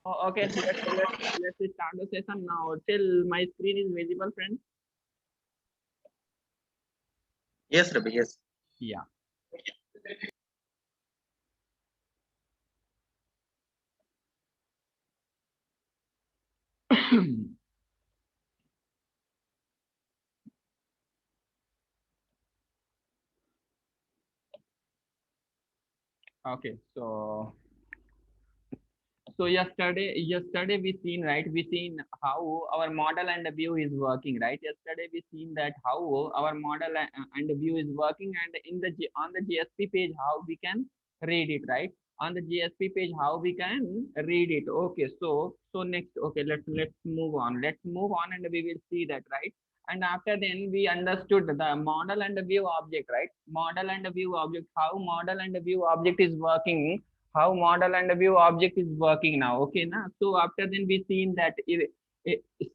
Okay, so let's start the session now. Till my screen is visible, friends. Yes, Ravi, yes. Yeah. Okay, so yesterday we seen, right, we seen how our model and view is working, right? Yesterday we seen that how our model and view is working, and in the on the GSP page how we can read it, right? On the GSP page how we can read it. Okay, so next, okay, let's move on. Let's move on and we will see that, right? And after then we understood the model and the view object, right? Model and the view object, how model and the view object is working, how model and view object is working now. Okay, now so after then we seen that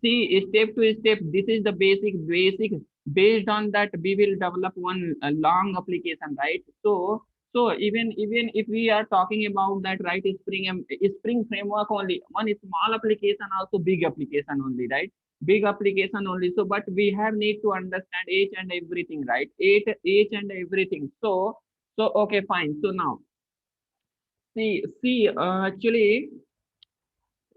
see step to step, this is the basic. Based on that we will develop one long application, right? So even if we are talking about that, right, spring framework only one small application, also big application only, right? Big application only. So but we have need to understand each and everything, right? Each and everything. So okay, fine. So now see, actually,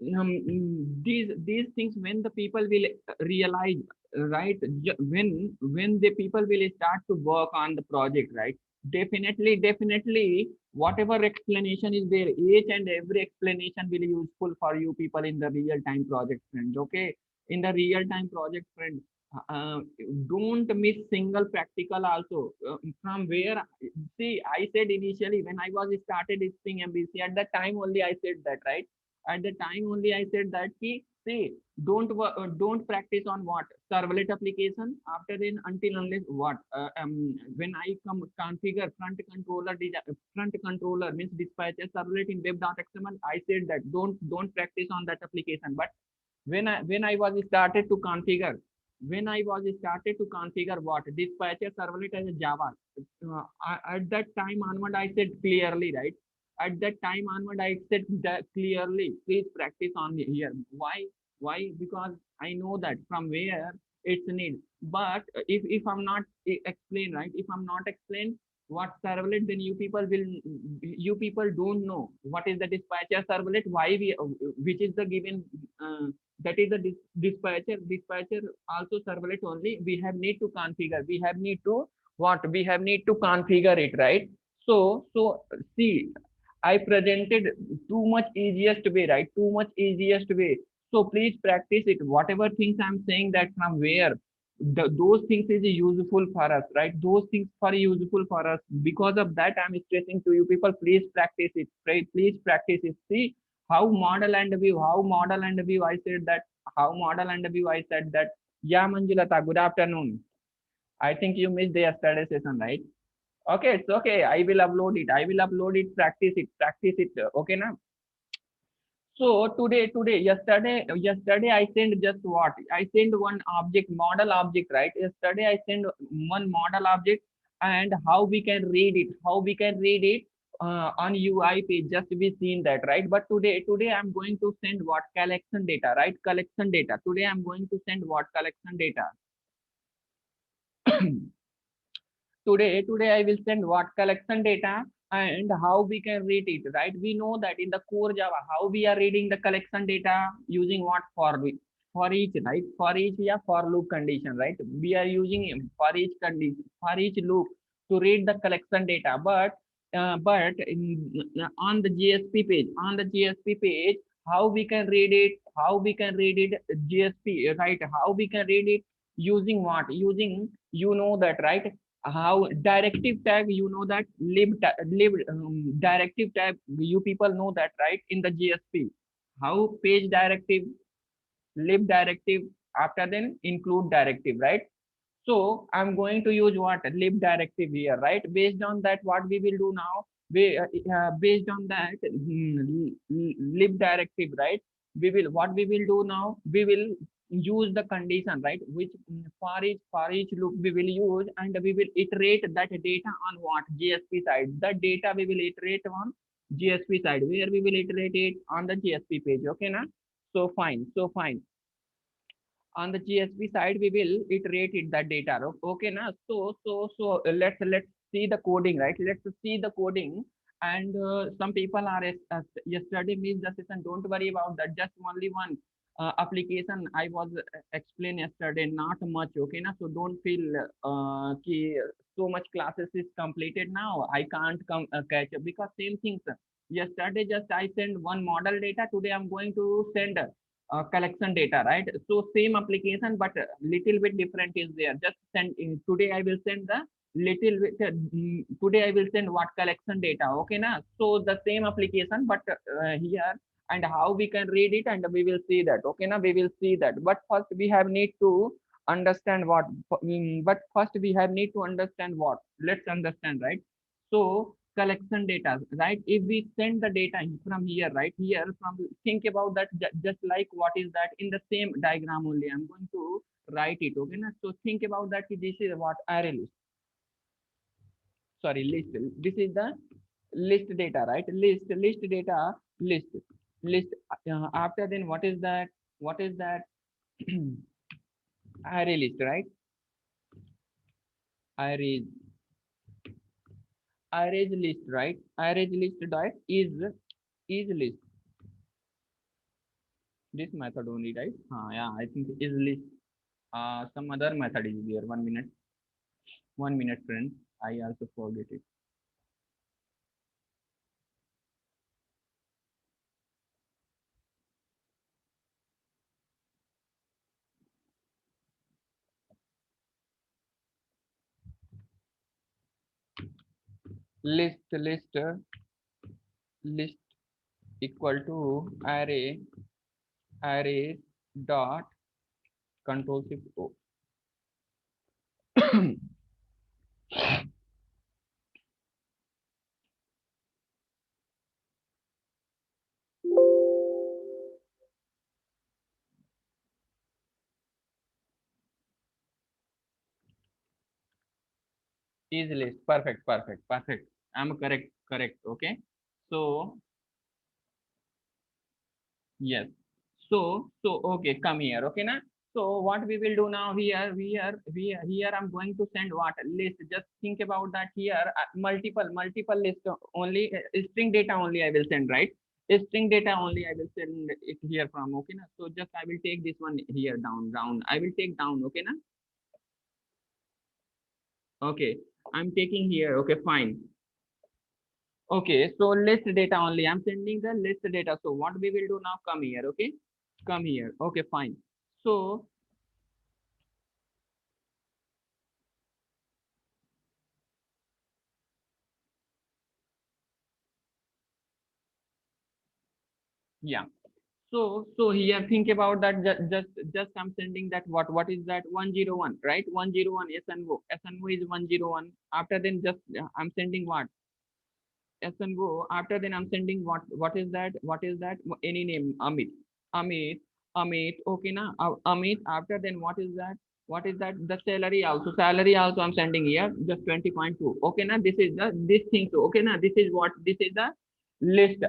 these things when the people will realize, right? When the people will start to work on the project, right? Definitely, whatever explanation is there, each and every explanation will be useful for you people in the real time project, friends. Okay, in the real time project, friends. Uh, don't miss single practical also. From where, see, I said initially when I was started Spring MBC, at that time only I said that, right? At the time only I said that ki, see, don't practice on what servlet application. After then, until unless what when I come configure front controller means dispatcher servlet in web.xml, I said that don't practice on that application. But when I was started to configure, when I was started to configure what dispatcher servlet as a Java, at that time onward I said clearly, right? At that time onward I said that clearly, please practice on here. Why? Because I know that from where it's need. But if I'm not explain, right, if I'm not explain what servlet, then you people don't know what is the dispatcher servlet, why we which is the given that is the dispatcher also servlet only. We have need to configure, we have need to what, we have need to configure it, right? So see, I presented too much easiest way, right? Too much easiest way. So please practice it. Whatever things I'm saying, that from where those things is useful for us, right? Those things are useful for us. Because of that, I'm stressing to you people, please practice it, right? Please practice it. See how model and view, how model and view. I said that how model and view. I said that. Yeah, Manjulata. Good afternoon. I think you missed the yesterday session, right? Okay, it's okay. I will upload it. I will upload it. Practice it. Practice it. Okay, now. So yesterday I sent just what? I sent one object, model object, right? Yesterday I sent one model object, and how we can read it, how we can read it on UI page. Just we seen that, right? But today I'm going to send what collection data, right? Collection data. Today I'm going to send what collection data. Today I will send what collection data and how we can read it, right? We know that in the core Java how we are reading the collection data using what, for each, right? For each, yeah, for loop condition, right? We are using for each condition, for each loop to read the collection data. On the GSP page, how we can read it, how we can read it, GSP, right? How we can read it using what, using, you know that, right? How directive tag, you know that, directive tag, you people know that, right? In the GSP, how page directive, lib directive, after then include directive, right? So I'm going to use what, lib directive here, right? Based on that, what we will do now, based on that lib directive, right? We will, what we will do now, we will use the condition, right? Which for each loop we will use, and we will iterate that data on what, GSP side. That data we will iterate on GSP side, where we will iterate it on the GSP page. Okay, na? So fine. So fine. On the GSP side, we will iterate it that data. Okay, na? So let's see the coding, right? Let's see the coding. And some people are yesterday missed the session. Don't worry about that. Just only one application I was explained yesterday. Not much. Okay, na? So don't feel ki so much classes is completed now. I can't come catch up because same things. Yesterday just I sent one model data. Today I'm going to send collection data, right? So same application, but little bit different is there. Just send in today. I will send the little bit. Today I will send what collection data. Okay, na? So the same application, but here and how we can read it, and we will see that. Okay, na? We will see that. But first we have need to understand what. But first we have need to understand what. Let's understand, right? So collection data, right? If we send the data from here, right here, from think about that just like what is that in the same diagram only. I'm going to write it. Okay, na? So think about that. This is what array list. Sorry, list. This is the list data, right? List data, list. After then, what is that? What is that? Array list, right? Array list, right? Array list dot is list. This method only, right? Yeah, I think is list. Some other method is there. 1 minute. 1 minute, friends. I also forget it. List equal to array dot control shift O. Is list. Perfect. I'm correct. Okay. So yes. So okay, come here. Okay, na? So what we will do now here I'm going to send what list. Just think about that here. Multiple list only, string data only I will send, right? String data only I will send it here from. Okay, na? So just I will take this one here down. I will take down. Okay, na? Okay, I'm taking here. Okay, fine. Okay, so list data only. I'm sending the list data. So what we will do now? Come here. Okay, come here. Okay, fine. So yeah. So here think about that. Just I'm sending that what is that 101, right? 101 SNO is 101. After then just I'm sending what SNO. After then I'm sending what is that? What is that? Any name Amit Amit. Okay, na? Amit. After then what is that? What is that? The salary also I'm sending here just 20.2. Okay, na? This is the this thing. So okay, na? This is what this is the list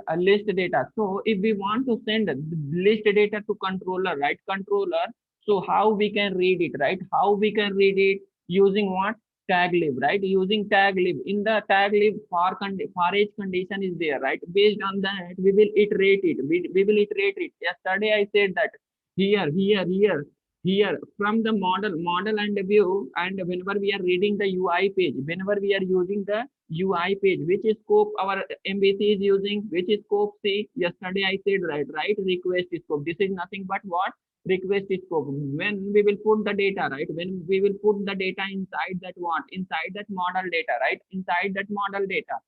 data. So if we want to send the list data to controller, right? Controller. So how we can read it, right? How we can read it using what? Tag lib, right? Using tag lib. In the tag lib, for each condition is there, right? Based on that, we will iterate it. We will iterate it. Yesterday I said that here from the model and view, and whenever we are reading the UI page, whenever we are using the UI page, which scope our MVC is using, which scope C. Yesterday I said right request scope. This is nothing but what? Request scope. When we will put the data, right? When we will put the data inside that what? Inside that model data, right? Inside that model data.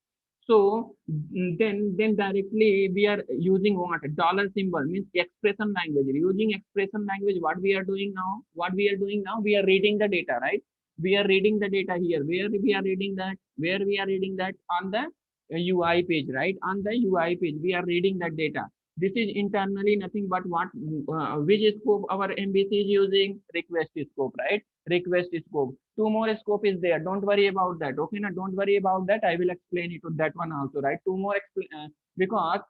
So then directly we are using what? Dollar symbol means expression language. Using expression language, what we are doing now? What we are doing now? We are reading the data, right? We are reading the data here. Where we are reading that? Where we are reading that? On the UI page, right? On the UI page, we are reading that data. This is internally nothing but what which scope our MVC is using? Request scope, right? request scope. Two more scope is there. Don't worry about that. Okay, now don't worry about that. I will explain it to that one also, right? Two more because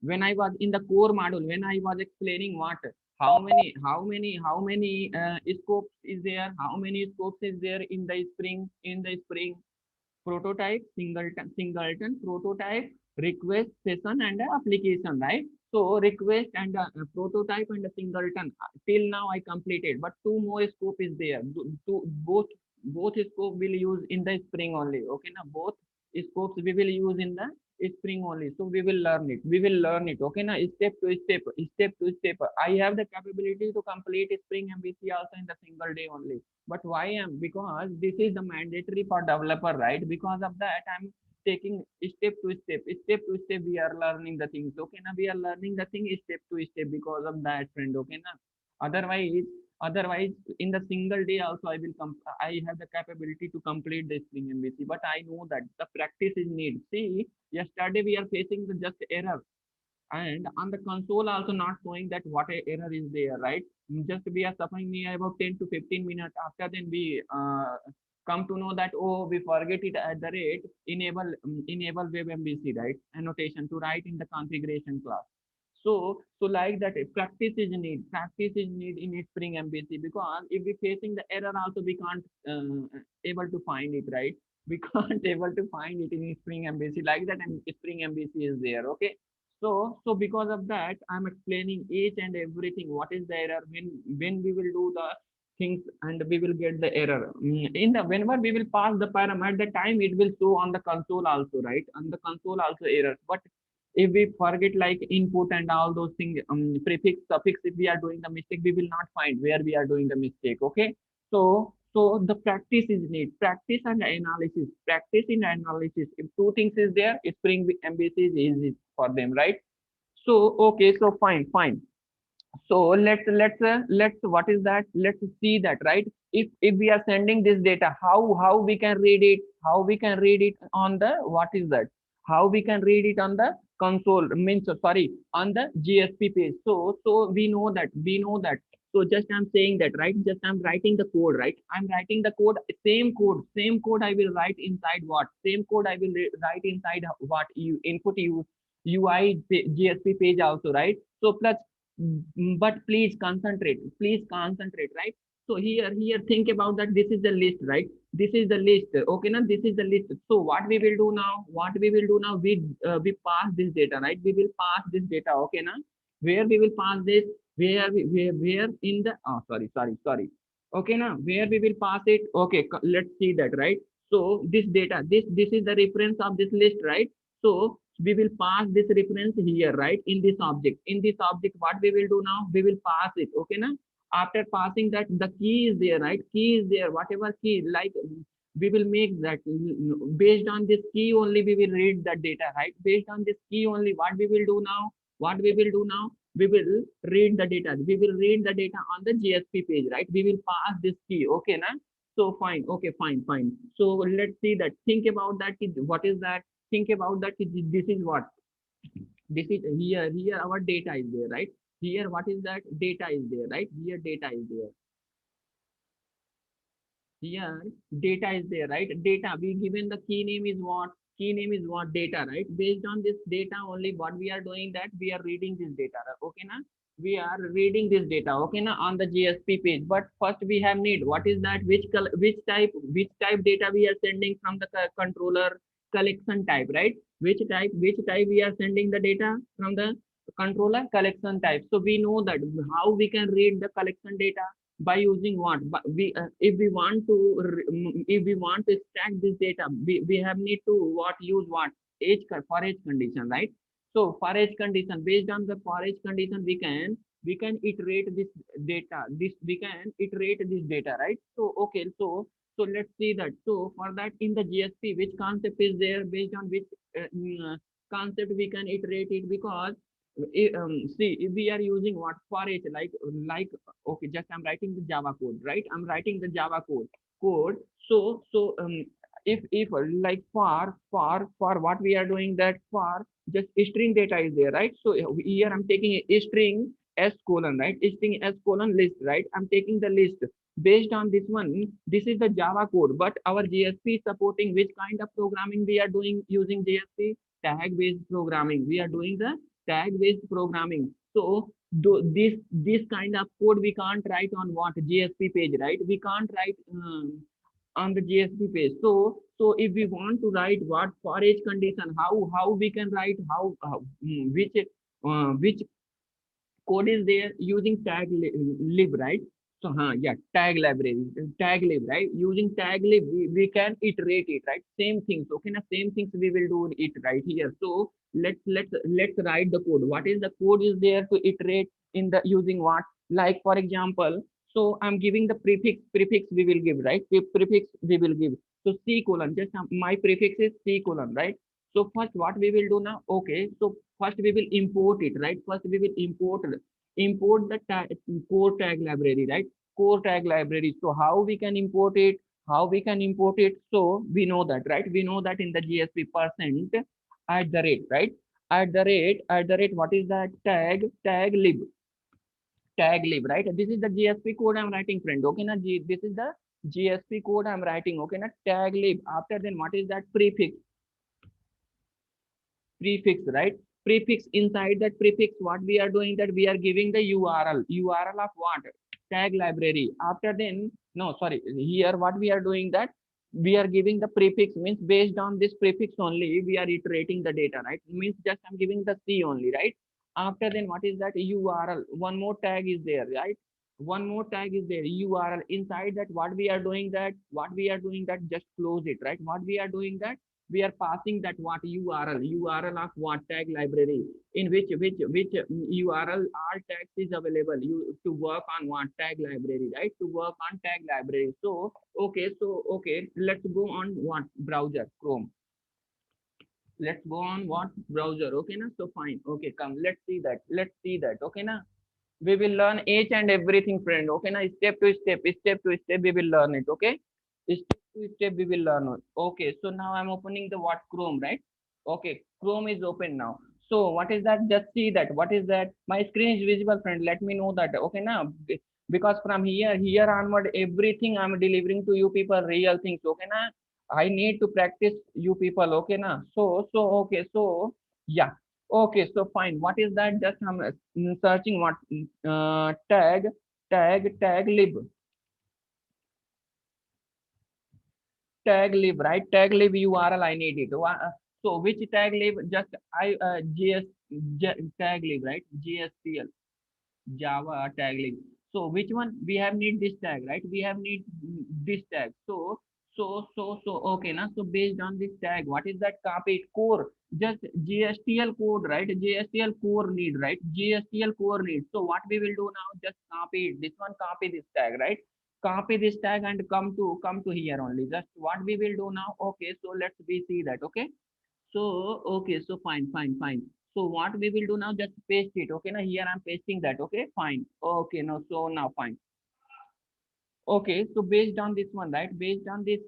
when I was in the core module, when I was explaining what, how many scopes is there, how many scopes is there in the Spring prototype, singleton, prototype, request, session, and application, right? So request and prototype and a singleton. Till now I completed, but two more scope is there. Both scope will use in the Spring only. Okay, now both scopes we will use in the Spring only. So we will learn it. We will learn it. Okay, now step to step, step to step. I have the capability to complete Spring MVC also in the single day only. But why am, because this is the mandatory for developer, right? Because of that I'm taking step to step we are learning the things. Okay, now we are learning the thing step to step because of that, friend. Okay, now otherwise in the single day also I have the capability to complete the Spring MVC, but I know that the practice is need. See, yesterday we are facing the just error, and on the console also not showing that what a error is there, right? Just we are suffering me about 10 to 15 minutes. After then we come to know that, oh, we forget it at the rate enable web MVC, right? Annotation to write in the configuration class. So like that, practice is need in a Spring MVC, because if we facing the error also we can't able to find it, right? We can't able to find it in Spring MVC like that, and Spring MVC is there. Okay, so because of that I'm explaining each and everything, what is the error, when we will do the things and we will get the error. In the whenever we will pass the param, at the time it will show on the console also, right? On the console also errors. But if we forget like input and all those things, prefix, suffix, if we are doing the mistake, we will not find where we are doing the mistake. Okay, so the practice is need, practice and analysis, practice in analysis. If two things is there, Spring MVC is easy for them, right? So okay, so fine. So let's what is that, let's see that, right? If we are sending this data, how we can read it, how we can read it on the, what is that, how we can read it on the console, means sorry, on the GSP page. So we know that. So just I'm saying that, right? Just I'm writing the code, right? I'm writing the code, same code I will write inside what, same code I will write inside what, you input you UI GSP page also, right? So plus, but please concentrate, right? So here think about that, this is the list, right? This is the list. Okay, now this is the list. So what we will do now, we pass this data, right? We will pass this data. Okay, now where we will pass this, where in the, oh, sorry. Okay, now where we will pass it. Okay, let's see that, right? So this data, this is the reference of this list, right? So we will pass this reference here, right? In this object, what we will do now, we will pass it. Okay, now after passing that, the key is there, right? Key is there, whatever key, like we will make that, based on this key only we will read that data, right? Based on this key only, what we will do now, we will read the data, on the GSP page, right? We will pass this key. Okay, now so fine. Okay, fine. So let's see that, think about that, what is that, think about that, this is what, this is here our data is there, right? Here what is that, data is there, right? Here data is there, here data is there, right? Data, we given the key name is what, data, right? Based on this data only, what we are doing, that we are reading this data. Okay, now we are reading this data. Okay, now on the GSP page. But first we have need, what is that, which type data we are sending from the controller, collection type, right? Which type we are sending the data from the controller, collection type. So we know that how we can read the collection data, by using what, but we if we want to stack this data, we have need to what, use what, for each condition, right? So for each condition, based on the for each condition, we can iterate this data, right? So okay, so let's see that. So for that, in the GSP, which concept is there, based on which concept we can iterate it, because see, if we are using what, for each, like okay, just I'm writing the Java code, right? I'm writing the Java code. So if like for what we are doing, that for just string data is there, right? So here I'm taking a string s colon, right? String s colon list, right? I'm taking the list. Based on this one, this is the Java code, but our GSP is supporting which kind of programming we are doing using GSP? Tag based programming. We are doing the tag based programming. So this kind of code we can't write on what GSP page, right? We can't write on the GSP page. So if we want to write what for each condition, how we can write which code is there using lib, right? So yeah, tag library, tag lib, right? Using tag lib, we can iterate it, right? Same things, okay? Now same things we will do it right here. So let's write the code. What is the code is there to iterate in the using what? Like for example, so I'm giving the prefix we will give, right? Prefix we will give. So C colon, just my prefix is C colon, right? So first what we will do now, okay, so first we will import it, right? First we will import the core tag library, right? Core tag library. So how we can import it? How we can import it? So we know that, right? We know that in the GSP percent at the rate, right? At the rate, what is that? Tag lib, right? This is the GSP code I'm writing, friend. Okay, na? This is the GSP code I'm writing. Okay, na? Tag lib. After then, what is that? Prefix, right? Prefix, inside that prefix, what we are doing, that we are giving the url of what? Tag library. After then, no, sorry, here what we are doing, that we are giving the prefix, means based on this prefix only we are iterating the data, right? Means just I'm giving the C only, right? After then, what is that? URL, one more tag is there, right? One more tag is there, URL. Inside that, what we are doing that just close it, right? What we are doing that, we are passing that what? URL of what? Tag library, in which URL all tags is available you to work on what? Tag library, right? To work on tag library. So okay, let's go on what? Browser, Chrome. Let's go on what? Browser. Okay, na? So fine. Okay, come, let's see that. Okay, na? We will learn each and everything, friend. Okay, now step to step we will learn it. Okay, step to step we will learn it. Okay, so now I'm opening the what? Chrome, right? Okay, Chrome is open now. So what is that? Just see that. What is that? My screen is visible, friend. Let me know that. Okay, now because from here onward, everything I'm delivering to you people, real things. Okay, now I need to practice you people. Okay, now okay, so yeah. Okay, so fine. What is that? Just I'm searching what? Tag lib, right? Tag lib URL. I need it. So which tag lib? Just tag lib, right? GSPL Java tag lib. So which one? We have need this tag, right? We have need this tag. So okay, now so based on this tag, what is that? Copy it, core, just GSTL code, right? GSTL core need, right? GSTL core need. So what we will do now? Just copy it. This one, copy this tag, right? Copy this tag and come to here only. Just what we will do now? Okay, so let's we see that. Okay, so okay, so fine. So what we will do now? Just paste it. Okay, now here I'm pasting that. Okay, fine. Okay, now so now fine. Okay, so based on this one, right? Based on this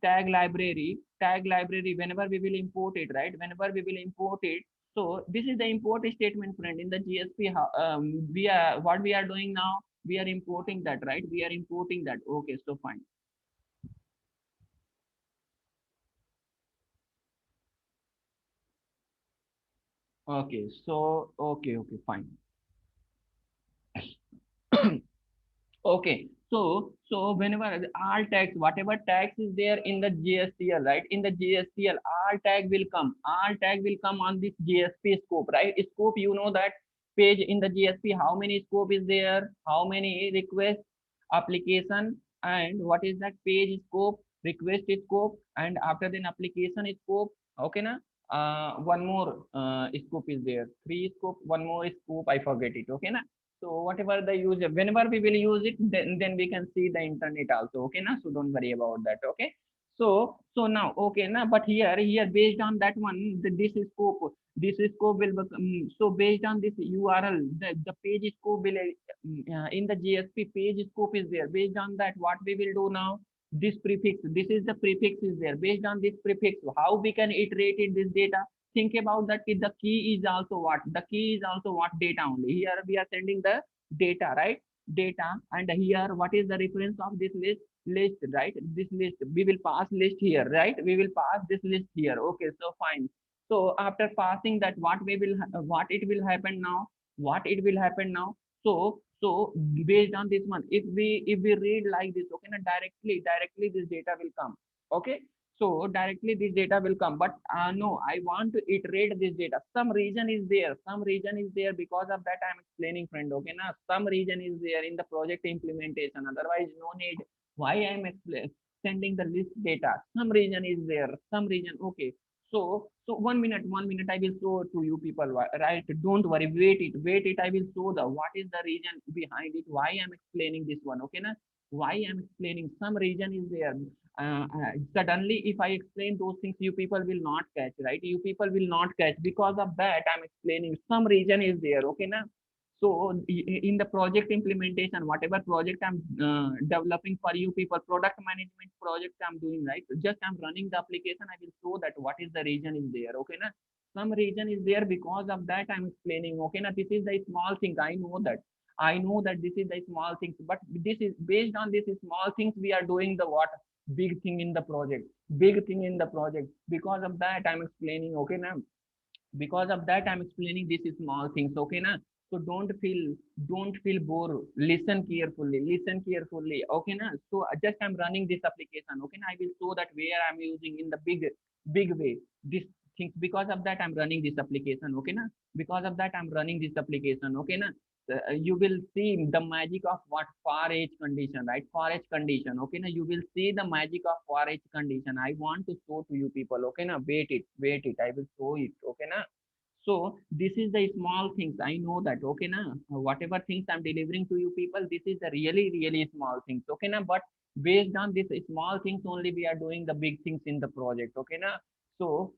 tag library, whenever we will import it, right? Whenever we will import it, so this is the import statement, friend. In the GSP, we are what we are doing now. We are importing that, right? We are importing that. Okay, so fine. Okay, so okay, fine. Okay, so whenever all tags, whatever tags is there in the GSTL, right? In the GSTL, all tag will come on this GSP scope, right? Scope, you know that page in the GSP, how many scope is there? How many request, application, and what is that? Page scope, request scope, and after then application scope. Okay, na? One more scope is there. Three scope, one more scope. I forget it. Okay, na? So whatever the user, whenever we will use it, then we can see the internet also. Okay, now so don't worry about that. Okay. So now okay now, but here based on that one, this scope will become, so based on this URL, the page scope will in the GSP page scope is there. Based on that, what we will do now? This is the prefix is there. Based on this prefix, how we can iterate in this data? Think about that. The key is also what? The key is also what? Data only. Here we are sending the data, right? data, and here what is the reference of this list, right? This list we will pass list here, right? We will pass this list here. Okay, so fine. So after passing that, what it will happen now? What it will happen now? So based on this one, if we read like this, okay, now directly this data will come. Okay, so directly this data will come, but no, I want to iterate this data. Some reason is there, some reason is there. Because of that I'm explaining, friend. Okay, now some reason is there in the project implementation. Otherwise, no need. Why I'm sending the list data? Some reason is there, some reason. Okay, so 1 minute, 1 minute, I will show to you people, right? Don't worry, wait it. I will show the what is the reason behind it. Why I'm explaining this one? Okay, na? Why I'm explaining? Some reason is there. Suddenly if I explain those things, you people will not catch, right? You people will not catch. Because of that I'm explaining. Some reason is there. Okay, na? So in the project implementation, whatever project I'm developing for you people, product management project I'm doing, right? Just I'm running the application, I will show that what is the reason is there. Okay, na? Some reason is there. Because of that I'm explaining. Okay, na? This is the small thing. I know that this is the small things, but this is based on this small things we are doing the what big thing in the project, big thing in the project. Because of that I'm explaining. Okay, na? Because of that I'm explaining these small things. Okay, na? So don't feel bored. Listen carefully, listen carefully. Okay, na? So just I'm running this application. Okay, na? I will show that where I'm using in the big way this things. Because of that I'm running this application. Okay, na? Because of that I'm running this application. Okay, na? You will see the magic of what far edge condition, right? Far edge condition. Okay, now you will see the magic of far edge condition. I want to show to you people. Okay, now wait it, I will show it. Okay, now so this is the small things. I know that. Okay, now whatever things I'm delivering to you people, this is the really small things. Okay, now but based on this small things only we are doing the big things in the project. Okay, now so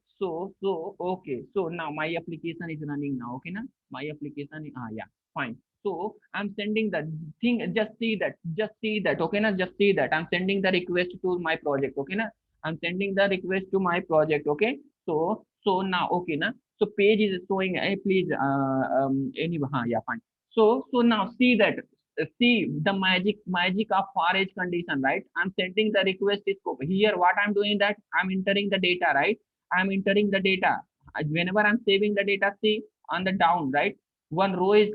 okay, so now my application is running now. Okay, now my application, yeah, fine. So I'm sending the thing. Just see that. Okay, na? Just see that I'm sending the request to my project. Okay, na? I'm sending the request to my project. Okay, so now, okay, na? So page is showing. Please, anyway, yeah, fine. So now see that. See the magic of far edge condition, right? I'm sending the request scope here. What I'm doing, that I'm entering the data, right? I'm entering the data. Whenever I'm saving the data, see on the down, right? One row is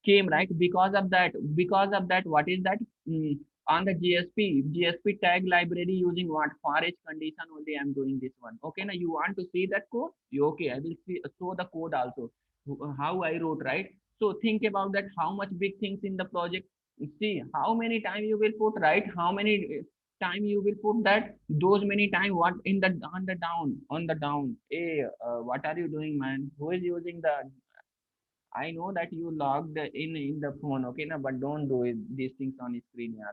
came, right? Because of that what is that? On the gsp tag library, using what far edge condition only I'm doing this one. Okay, now you want to see that code? Okay, I will show the code also, how I wrote, right? So think about that, how much big things in the project. See how many time you will put, right? How many time you will put that, those many time. What in the on the down, hey, what are you doing, man? Who is using the? I know that you logged in the phone. Okay, now but don't do it, these things on screen, yeah.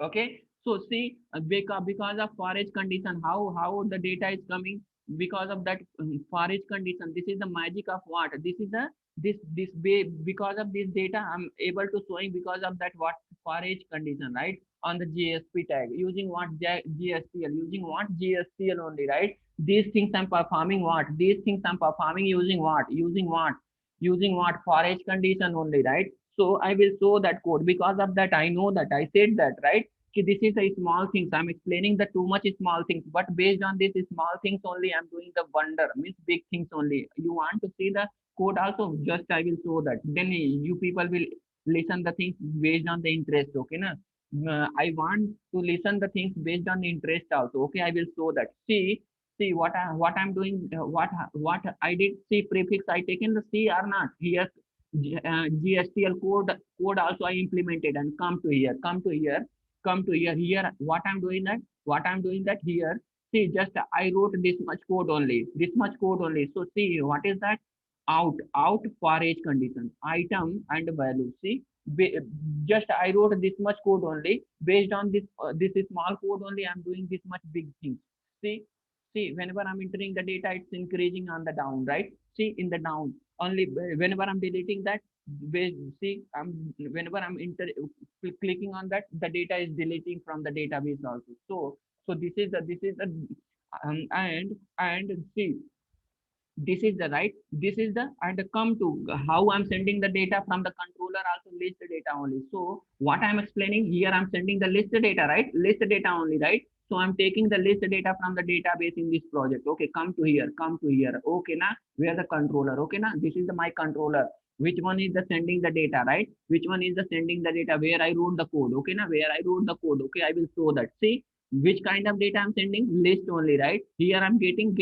Okay, so see, because of forage condition, how the data is coming. Because of that forage condition, this is the magic of what, this is the because of this data I'm able to showing. Because of that what forage condition, right? On the gsp tag, using what gstl, using what gstl only, right? These things I'm performing, what these things I'm performing using what, using what forage condition only, right? So I will show that code. Because of that I know that I said that, right? This is a small things. I'm explaining the too much small things, but based on this small things only, I'm doing the wonder, means big things only. You want to see the code also? Just I will show that. Then you people will listen the things based on the interest. Okay, na? I want to listen the things based on the interest also. Okay, I will show that. See what I'm doing. What I did. See prefix I taken the C or not here. GSTL code also I implemented, and come to here. Here what I'm doing that, here. See, just I wrote this much code only, so see what is that? Out for each condition, item and value. See, just I wrote this much code only. Based on this small code only, I'm doing this much big things. See see whenever I'm entering the data, it's increasing on the down, right? See in the down only. Whenever I'm deleting that, see, whenever I'm clicking on that, the data is deleting from the database also. So this is the and see, this is the right, this is the, and come to how I'm sending the data from the control controller also list data only. So what I'm explaining here, I'm sending the list data, right? List data only, right? So I'm taking the list data from the database in this project. Okay, come to here, come to here. Okay, now where the controller? Okay, now this is the my controller. Which one is the sending the data, right? Which one is the sending the data where I wrote the code? Okay, now where I wrote the code. Okay, I will show that. See which kind of data I'm sending? List only, right? Here I'm getting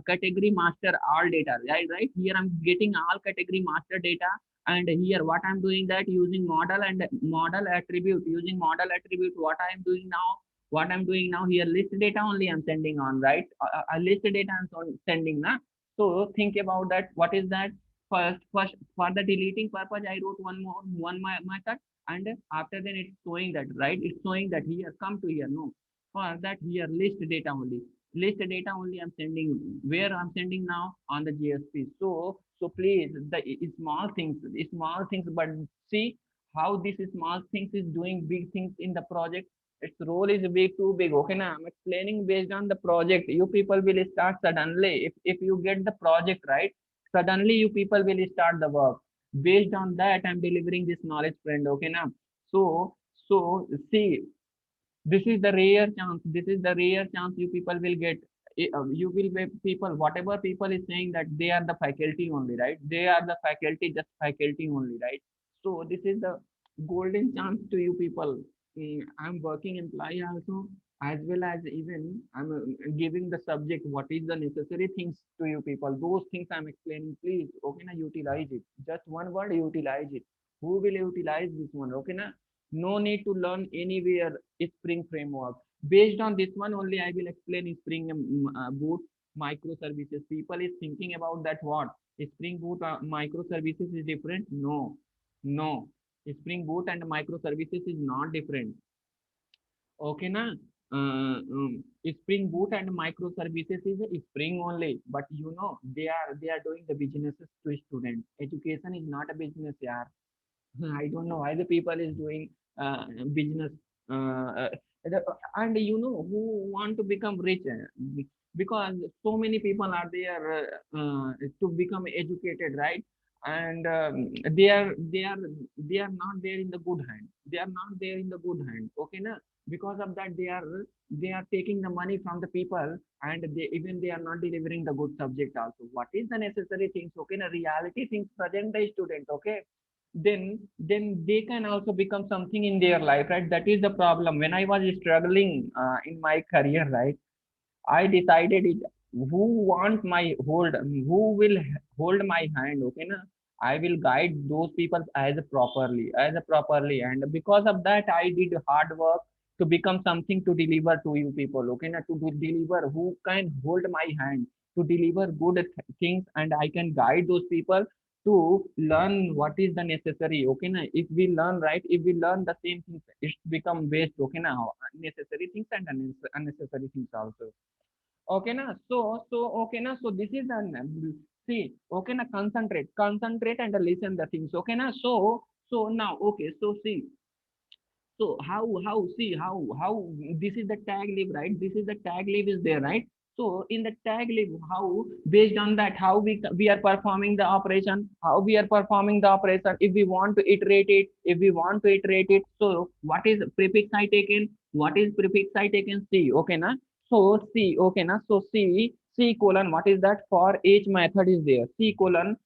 category master all data, right? Here I'm getting all category master data, and here what I'm doing that using model and model attribute, using model attribute. What I'm doing now here, list data only I'm sending on, right? A list data I'm sending now. So think about that. What is that? First for the deleting purpose, I wrote one method, and after then it's showing that, right? It's showing that here, come to here. No, for that here list data only. List data only I'm sending. Where I'm sending now? On the JSP. So please, the small things, but see how this small things is doing big things in the project. Its role is way too big. Okay, now I'm explaining based on the project. You people will start suddenly. If you get the project right, suddenly you people will start the work. Based on that, I'm delivering this knowledge, friend. Okay, now. So see, this is the rare chance. This is the rare chance you people will get. You will be people, whatever people is saying that they are the faculty only, right? They are the faculty, just faculty only, right? So this is the golden chance to you people. I'm working employee also, as well as even I'm giving the subject. What is the necessary things to you people? Those things I'm explaining. Please, okay, na utilize it. Just one word, utilize it. Who will utilize this one? Okay, na? No need to learn anywhere Spring framework. Based on this one only, I will explain Spring Boot microservices. People is thinking about that what? Spring Boot microservices is different? No, no. Spring Boot and microservices is not different. Okay, na? Spring Boot and microservices is a Spring only, but they are doing the businesses to students. Education is not a business, yeah. I don't know why the people is doing business, uh, uh, and who want to become rich, because so many people are there to become educated, right? And they are not there in the good hand. They are not there in the good hand. Okay, na? Because of that, they are taking the money from the people, and they are not delivering the good subject also. What is the necessary things? Okay, na? Reality things present the student. Okay, then they can also become something in their life, right? That is the problem. When I was struggling in my career, right, I decided it. Who want my who will hold my hand? Okay, na? I will guide those people as a properly, and because of that I did hard work to become something to deliver to you people. Okay, na? To deliver, who can hold my hand to deliver good things, and I can guide those people to learn what is the necessary. Okay, na? If we learn, right, if we learn the same things, it become waste. Okay, now necessary things and unnecessary things also. Okay, na? So okay, na? So this is an see. Okay, na? Concentrate and listen the things. Okay, na? So now, okay, so see. So how see how this is the tag leave, right? This is the tag leave is there, right? So in the tag leave, how based on that, how we are performing the operation, how we are performing the operation. If we want to iterate it, if we want to iterate it, so what is prefix I taken? What is prefix I taken? C. Okay, na? So C. Okay, na? So C colon. What is that? For each method is there. C colon,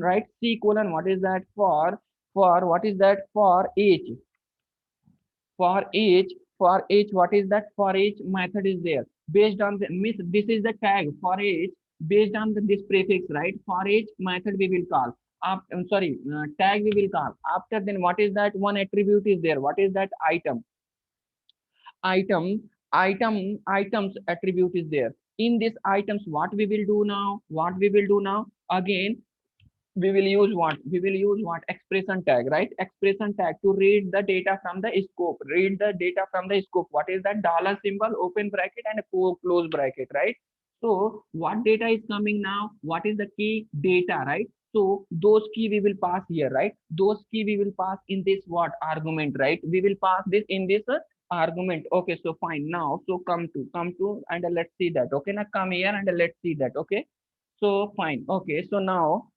right? C colon. What is that? For what is that? For each, for each what is that? For each method is there. Based on the miss, this is the tag for each. Based on this prefix, right? For each method we will call up, I'm sorry, tag we will call. After then what is that? One attribute is there. What is that? Item items attribute is there. In this items, what we will do now? What we will do now? Again, we will use what expression tag, right? Expression tag to read the data from the scope. Read the data from the scope. What is that? Dollar symbol, open bracket, and a close bracket, right? So what data is coming now? What is the key? Data, right? So those key we will pass here, right? Those key we will pass in this what argument, right? We will pass this in this argument. Okay, so fine. Now so come to and let's see that. Okay, now come here and let's see that. Okay, so fine. Okay, so now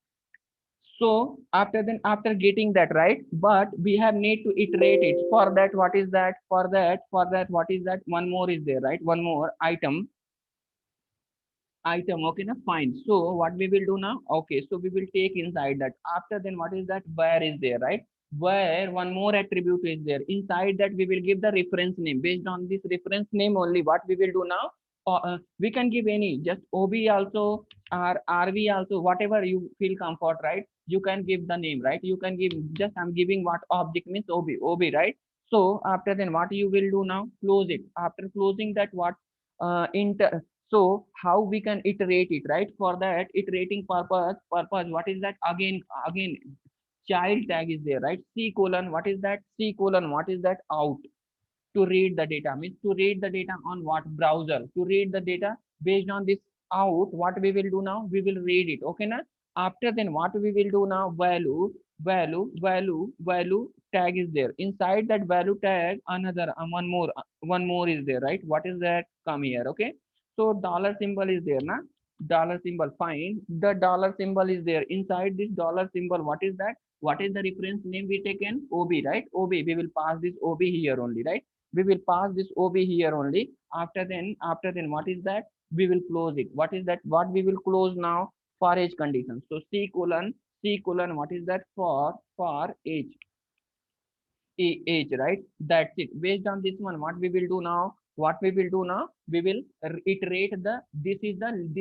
So after getting that, right, but we have need to iterate it. For that, what is that? For that, what is that? One more is there, right? One more item. Okay, now fine. So what we will do now? Okay, so we will take inside that. After then, what is that? Where is there, right? Where one more attribute is there. Inside that, we will give the reference name. Based on this reference name only, what we will do now? We can give any, just OB also, or RV also, whatever you feel comfort, right? You can give the name, right? You can give, just I'm giving what object means OB, right? So after then, what you will do now? Close it. After closing that, what? Inter So how we can iterate it, right? For that iterating purpose, what is that? Again, child tag is there, right? C colon, what is that? C colon, what is that? Out. To read the data means to read the data on what? Browser. To read the data based on this out, what we will do now? We will read it. Okay, na? After then, what we will do now? Value tag is there. Inside that value tag, another one more is there, right? What is that? Come here. Okay, so dollar symbol is there, na? Dollar symbol, fine. The dollar symbol is there. Inside this dollar symbol, what is that? What is the reference name we taken? OB, right? OB. We will pass this OB here only, right? We will pass this OB here only. After then, what is that? We will close it. What is that? What we will close now? For age condition. So C colon, what is that? For age, right? That's it. Based on this one, what we will do now? What we will do now? We will iterate this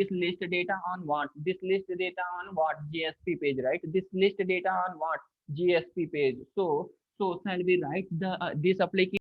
list data on what? This list data on what? GSP page, right? This list data on what? GSP page. So shall we write the this application?